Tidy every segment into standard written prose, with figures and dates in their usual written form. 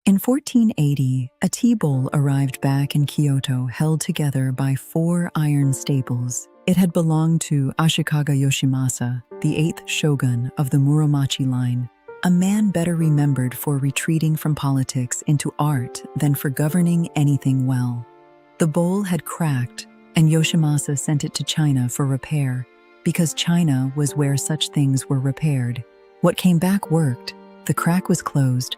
In 1480, a tea bowl arrived back in Kyoto held together by 4 iron staples. It had belonged to Ashikaga Yoshimasa, the 8th shogun of the Muromachi line, a man better remembered for retreating from politics into art than for governing anything well. The bowl had cracked, and Yoshimasa sent it to China for repair, because China was where such things were repaired. What came back worked. The crack was closed,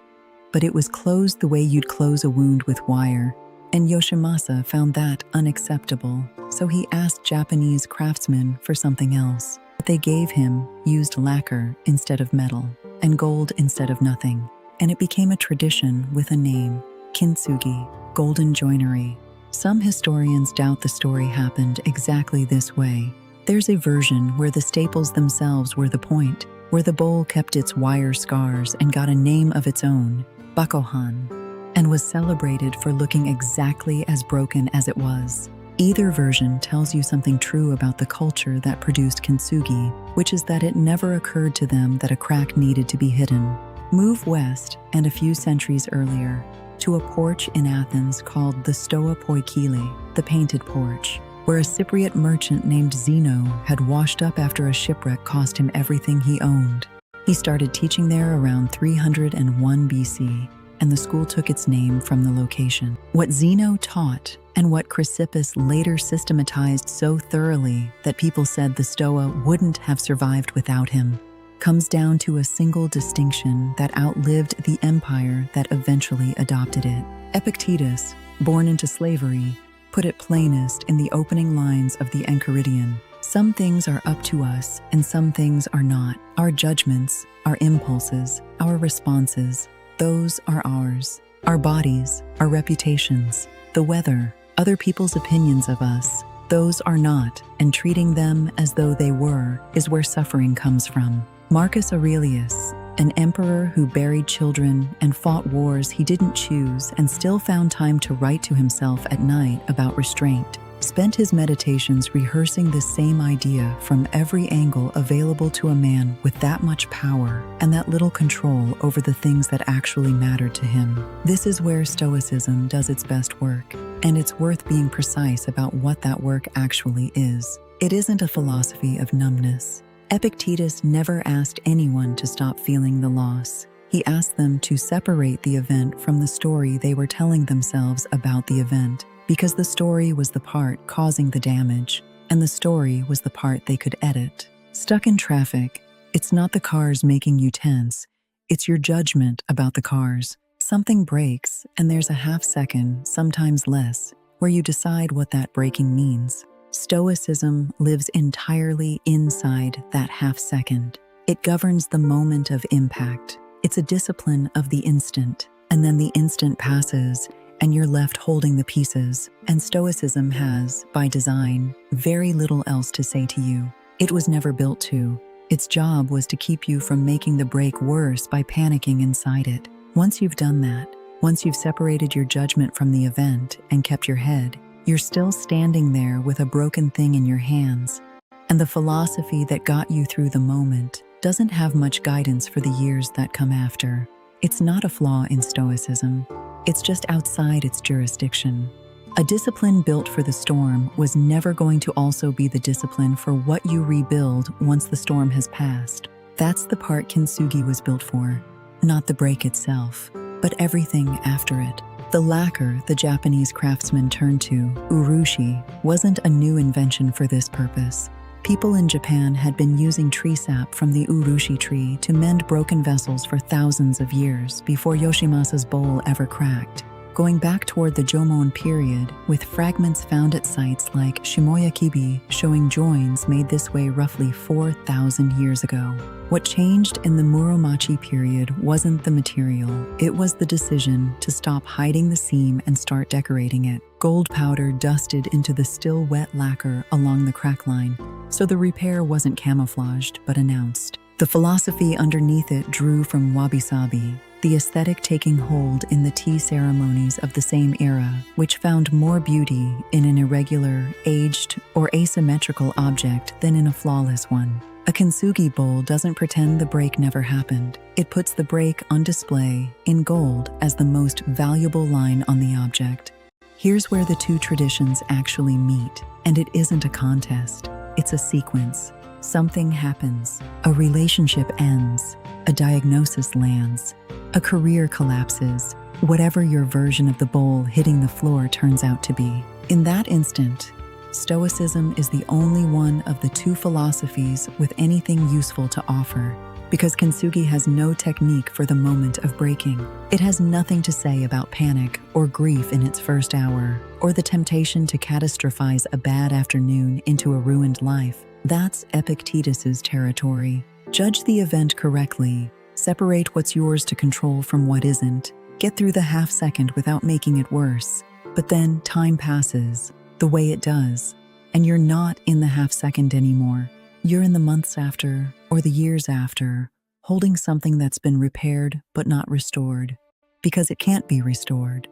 but it was closed the way you'd close a wound with wire, and Yoshimasa found that unacceptable, so he asked Japanese craftsmen for something else. What they gave him used lacquer instead of metal, and gold instead of nothing, and it became a tradition with a name, Kintsugi, golden joinery. Some historians doubt the story happened exactly this way. There's a version where the staples themselves were the point, where the bowl kept its wire scars and got a name of its own, Bakohan, and was celebrated for looking exactly as broken as it was. Either version tells you something true about the culture that produced Kintsugi, which is that it never occurred to them that a crack needed to be hidden. Move west, and a few centuries earlier, to a porch in Athens called the Stoa Poikile, the painted porch, where a Cypriot merchant named Zeno had washed up after a shipwreck cost him everything he owned. He started teaching there around 301 BC, and the school took its name from the location. What Zeno taught, and what Chrysippus later systematized so thoroughly that people said the Stoa wouldn't have survived without him, comes down to a single distinction that outlived the empire that eventually adopted it. Epictetus, born into slavery, put it plainest in the opening lines of the Enchiridion. Some things are up to us, and some things are not. Our judgments, our impulses, our responses, those are ours. Our bodies, our reputations, the weather, other people's opinions of us, those are not, and treating them as though they were is where suffering comes from. Marcus Aurelius, an emperor who buried children and fought wars he didn't choose and still found time to write to himself at night about restraint, spent his meditations rehearsing the same idea from every angle available to a man with that much power and that little control over the things that actually mattered to him. This is where Stoicism does its best work, and it's worth being precise about what that work actually is. It isn't a philosophy of numbness. Epictetus never asked anyone to stop feeling the loss. He asked them to separate the event from the story they were telling themselves about the event, because the story was the part causing the damage, and the story was the part they could edit. Stuck in traffic, it's not the cars making you tense, it's your judgment about the cars. Something breaks, and there's a half second, sometimes less, where you decide what that breaking means. Stoicism lives entirely inside that half second. It governs the moment of impact. It's a discipline of the instant, and then the instant passes, and you're left holding the pieces. And Stoicism has, by design, very little else to say to you. It was never built to. Its job was to keep you from making the break worse by panicking inside it. Once you've done that, once you've separated your judgment from the event and kept your head, you're still standing there with a broken thing in your hands. And the philosophy that got you through the moment doesn't have much guidance for the years that come after. It's not a flaw in Stoicism. It's just outside its jurisdiction. A discipline built for the storm was never going to also be the discipline for what you rebuild once the storm has passed. That's the part Kintsugi was built for. Not the break itself, but everything after it. The lacquer the Japanese craftsmen turned to, urushi, wasn't a new invention for this purpose. People in Japan had been using tree sap from the urushi tree to mend broken vessels for thousands of years before Yoshimasa's bowl ever cracked. Going back toward the Jomon period, with fragments found at sites like Shimoyakibi showing joins made this way roughly 4,000 years ago. What changed in the Muromachi period wasn't the material, it was the decision to stop hiding the seam and start decorating it. Gold powder dusted into the still wet lacquer along the crack line, so the repair wasn't camouflaged but announced. The philosophy underneath it drew from Wabi Sabi, the aesthetic taking hold in the tea ceremonies of the same era, which found more beauty in an irregular, aged, or asymmetrical object than in a flawless one. A Kintsugi bowl doesn't pretend the break never happened. It puts the break on display in gold as the most valuable line on the object. Here's where the two traditions actually meet, and it isn't a contest. It's a sequence. Something happens. A relationship ends. A diagnosis lands. A career collapses. Whatever your version of the bowl hitting the floor turns out to be. In that instant, Stoicism is the only one of the two philosophies with anything useful to offer, because Kintsugi has no technique for the moment of breaking. It has nothing to say about panic or grief in its first hour, or the temptation to catastrophize a bad afternoon into a ruined life. That's Epictetus's territory. Judge the event correctly, separate what's yours to control from what isn't, get through the half second without making it worse. But then time passes, the way it does, and you're not in the half second anymore. You're in the months after, or the years after, holding something that's been repaired but not restored, because it can't be restored,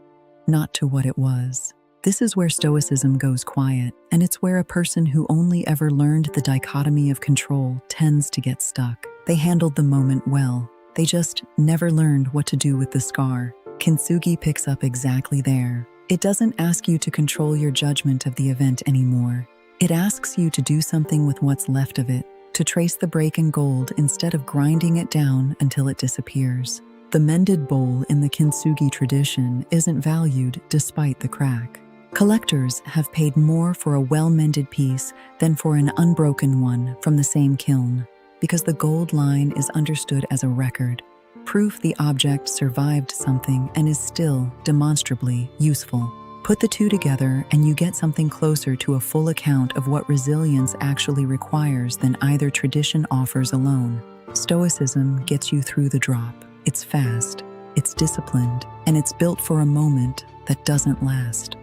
not to what it was. This is where Stoicism goes quiet, and it's where a person who only ever learned the dichotomy of control tends to get stuck. They handled the moment well, they just never learned what to do with the scar. Kintsugi picks up exactly there. It doesn't ask you to control your judgment of the event anymore. It asks you to do something with what's left of it, to trace the break in gold instead of grinding it down until it disappears. The mended bowl in the Kintsugi tradition isn't valued despite the crack. Collectors have paid more for a well-mended piece than for an unbroken one from the same kiln, because the gold line is understood as a record, proof the object survived something and is still demonstrably useful. Put the two together and you get something closer to a full account of what resilience actually requires than either tradition offers alone. Stoicism gets you through the drop. It's fast, it's disciplined, and it's built for a moment that doesn't last.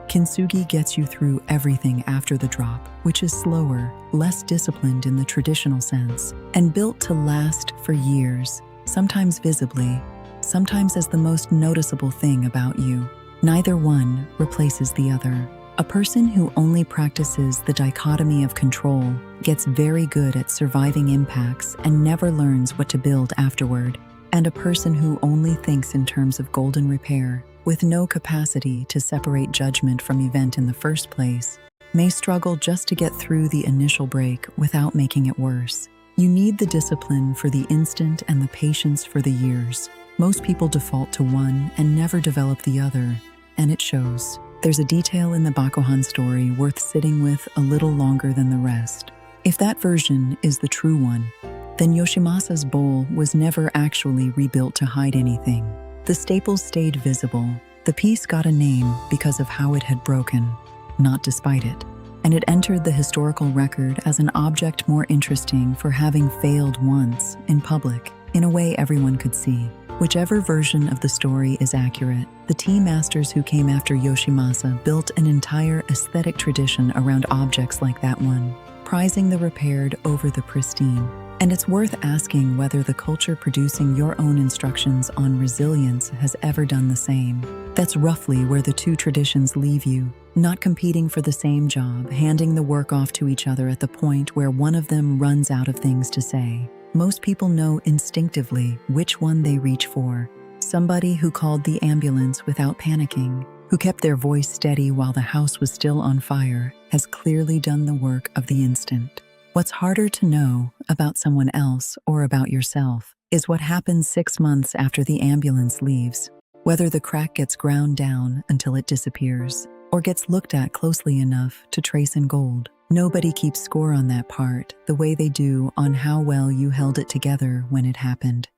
Kintsugi gets you through everything after the drop, which is slower, less disciplined in the traditional sense, and built to last for years, sometimes visibly, sometimes as the most noticeable thing about you. Neither one replaces the other. A person who only practices the dichotomy of control gets very good at surviving impacts and never learns what to build afterward. And a person who only thinks in terms of golden repair, with no capacity to separate judgment from event in the first place, may struggle just to get through the initial break without making it worse. You need the discipline for the instant and the patience for the years. Most people default to one and never develop the other, and it shows. There's a detail in the Bakuhan story worth sitting with a little longer than the rest. If that version is the true one, then Yoshimasa's bowl was never actually rebuilt to hide anything. The staples stayed visible. The piece got a name because of how it had broken, not despite it. And it entered the historical record as an object more interesting for having failed once in public, in a way everyone could see. Whichever version of the story is accurate, the tea masters who came after Yoshimasa built an entire aesthetic tradition around objects like that one, prizing the repaired over the pristine. And it's worth asking whether the culture producing your own instructions on resilience has ever done the same. That's roughly where the two traditions leave you, not competing for the same job, handing the work off to each other at the point where one of them runs out of things to say. Most people know instinctively which one they reach for. Somebody who called the ambulance without panicking, who kept their voice steady while the house was still on fire, has clearly done the work of the instant. What's harder to know about someone else or about yourself is what happens 6 months after the ambulance leaves. Whether the crack gets ground down until it disappears, or gets looked at closely enough to trace in gold. Nobody keeps score on that part the way they do on how well you held it together when it happened.